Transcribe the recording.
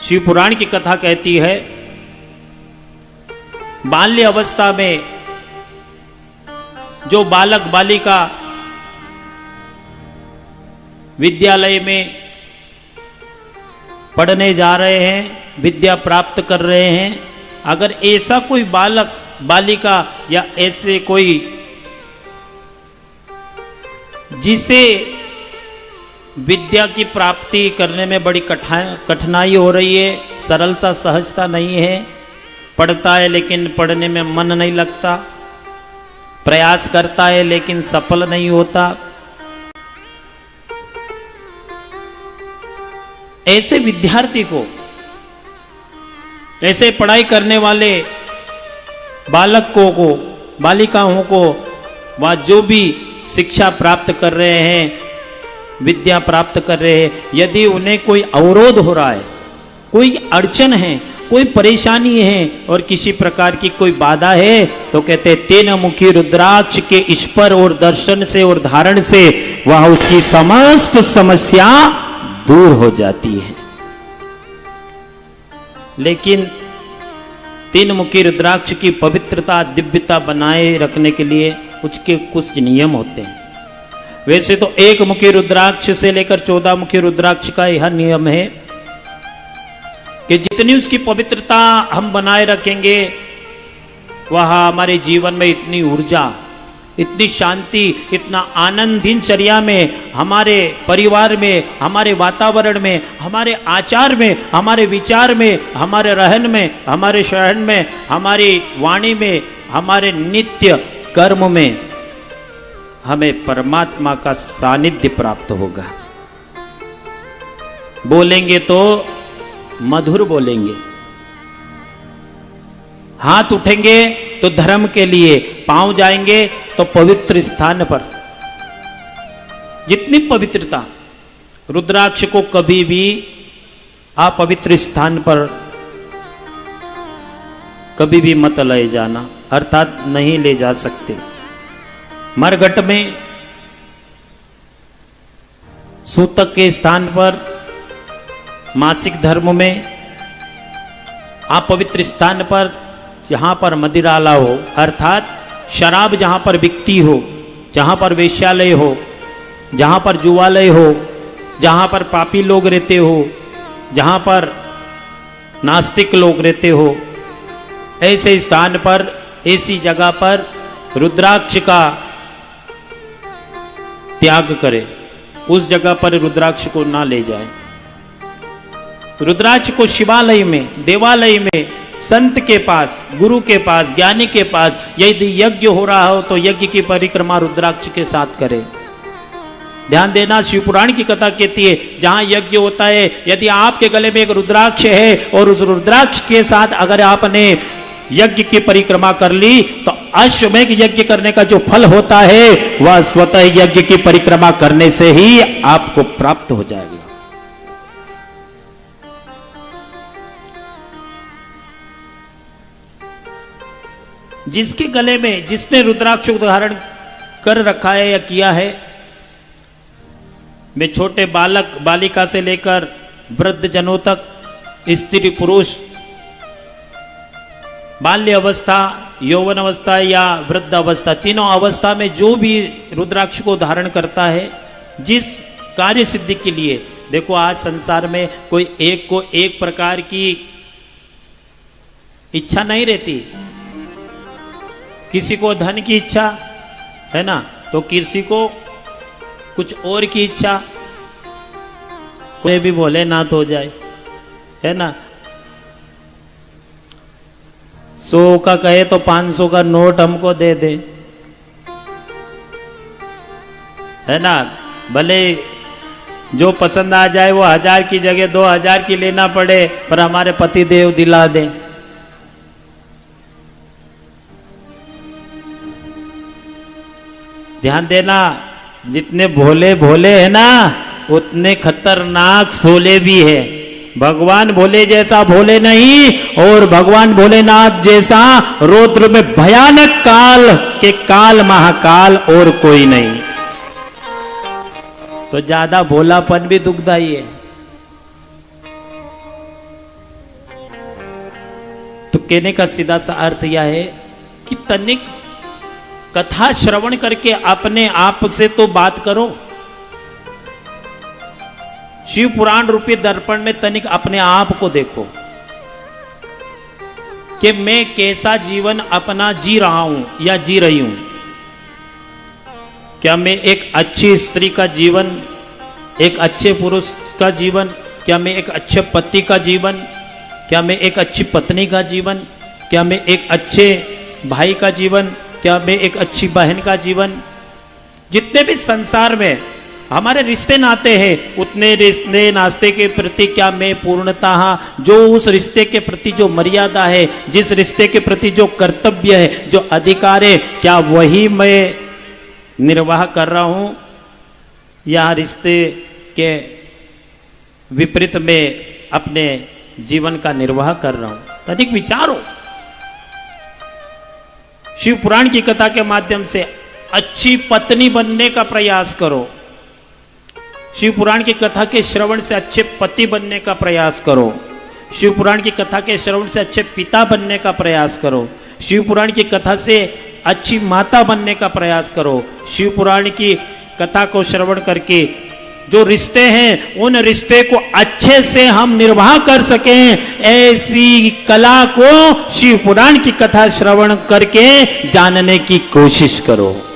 शिव पुराण की कथा कहती है, बाल्य अवस्था में जो बालक बालिका विद्यालय में पढ़ने जा रहे हैं, विद्या प्राप्त कर रहे हैं, अगर ऐसा कोई बालक बालिका या ऐसे कोई जिसे विद्या की प्राप्ति करने में बड़ी कठिनाई हो रही है, सरलता सहजता नहीं है, पढ़ता है लेकिन पढ़ने में मन नहीं लगता, प्रयास करता है लेकिन सफल नहीं होता, ऐसे विद्यार्थी को, ऐसे पढ़ाई करने वाले बालकों को, बालिकाओं को, वह जो भी शिक्षा प्राप्त कर रहे हैं, विद्या प्राप्त कर रहे हैं, यदि उन्हें कोई अवरोध हो रहा है, कोई अड़चन है, कोई परेशानी है और किसी प्रकार की कोई बाधा है, तो कहते हैं तीन मुखी रुद्राक्ष के स्पर्श और दर्शन से और धारण से वह उसकी समस्त समस्या दूर हो जाती है। लेकिन तीन मुखी रुद्राक्ष की पवित्रता दिव्यता बनाए रखने के लिए उसके कुछ नियम होते हैं। वैसे तो एक मुखी रुद्राक्ष से लेकर 14 मुखी रुद्राक्ष का यह नियम है कि जितनी उसकी पवित्रता हम बनाए रखेंगे, वह हमारे जीवन में इतनी ऊर्जा, इतनी शांति, इतना आनंद दिनचर्या में, हमारे परिवार में, हमारे वातावरण में, हमारे आचार में, हमारे विचार में, हमारे रहन में, हमारे शहन में, हमारी वाणी में, हमारे नित्य कर्म में हमें परमात्मा का सानिध्य प्राप्त होगा। बोलेंगे तो मधुर बोलेंगे, हाथ उठेंगे तो धर्म के लिए, पांव जाएंगे तो पवित्र स्थान पर। जितनी पवित्रता, रुद्राक्ष को कभी भी अपवित्र स्थान पर कभी भी मत ले जाना, अर्थात नहीं ले जा सकते। मरघट में, सूतक के स्थान पर, मासिक धर्म में, अपवित्र स्थान पर, जहां पर मदिराला हो, अर्थात शराब जहां पर बिकती हो, जहां पर वेश्यालय हो, जहां पर जुआलय हो, जहां पर पापी लोग रहते हो, जहां पर नास्तिक लोग रहते हो, ऐसे स्थान पर, ऐसी जगह पर रुद्राक्ष का त्याग करें। उस जगह पर रुद्राक्ष को ना ले जाए। रुद्राक्ष को शिवालय में, देवालय में, संत के पास, गुरु के पास, ज्ञानी के पास, यदि यज्ञ हो रहा हो तो यज्ञ की परिक्रमा रुद्राक्ष के साथ करें। ध्यान देना, शिव पुराण की कथा कहती है, जहां यज्ञ होता है, यदि आपके गले में एक रुद्राक्ष है और उस रुद्राक्ष के साथ अगर आपने यज्ञ की परिक्रमा कर ली, तो अश्वमेध यज्ञ करने का जो फल होता है वह स्वतः यज्ञ की परिक्रमा करने से ही आपको प्राप्त हो जाएगा। जिसके गले में, जिसने रुद्राक्ष को धारण कर रखा है या किया है, वे छोटे बालक बालिका से लेकर वृद्ध जनों तक, स्त्री पुरुष, बाल्य अवस्था, यौवन अवस्था या वृद्ध अवस्था, तीनों अवस्था में जो भी रुद्राक्ष को धारण करता है, जिस कार्य सिद्धि के लिए, देखो आज संसार में कोई एक को एक प्रकार की इच्छा नहीं रहती। किसी को धन की इच्छा है ना, तो किसी को कुछ और की इच्छा, कोई भी भोलेनाथ हो जाए, है ना। 100 का कहे तो 500 का नोट हमको दे दे, है ना। भले जो पसंद आ जाए वो 1000 की जगह 2000 की लेना पड़े, पर हमारे पति देव दिला दें। ध्यान देना, जितने भोले भोले है ना, उतने खतरनाक सोले भी है। भगवान भोले जैसा भोले नहीं, और भगवान भोलेनाथ जैसा रौद्र में भयानक काल के काल महाकाल और कोई नहीं। तो ज्यादा भोलापन भी दुखदाई है। कहने का सीधा सा अर्थ यह है कि तनिक कथा श्रवण करके अपने आप से तो बात करो। शिव पुराण रूपी दर्पण में तनिक अपने आप को देखो कि मैं कैसा जीवन अपना जी रहा हूं या जी रही हूं। क्या मैं एक अच्छी स्त्री का जीवन, एक अच्छे पुरुष का जीवन, क्या मैं एक अच्छे पति का जीवन, क्या मैं एक अच्छी पत्नी का जीवन, क्या मैं एक अच्छे भाई का जीवन, क्या मैं एक अच्छी बहन का जीवन। जितने भी संसार में हमारे रिश्ते नाते हैं, उतने रिश्ते नाते के प्रति क्या मैं पूर्णतः जो उस रिश्ते के प्रति जो मर्यादा है, जिस रिश्ते के प्रति जो कर्तव्य है, जो अधिकार है, क्या वही मैं निर्वाह कर रहा हूं या रिश्ते के विपरीत में अपने जीवन का निर्वाह कर रहा हूं। अधिक विचारो। शिव पुराण की कथा के माध्यम से अच्छी पत्नी बनने का प्रयास करो। शिव पुराण की कथा के श्रवण से अच्छे पति बनने का प्रयास करो। शिव पुराण की कथा के श्रवण से अच्छे पिता बनने का प्रयास करो। शिव पुराण की कथा से अच्छी माता बनने का प्रयास करो। शिव पुराण की कथा को श्रवण करके जो रिश्ते हैं उन रिश्ते को अच्छे से हम निर्वाह कर सकें, ऐसी कला को शिव पुराण की कथा श्रवण करके जानने की कोशिश करो।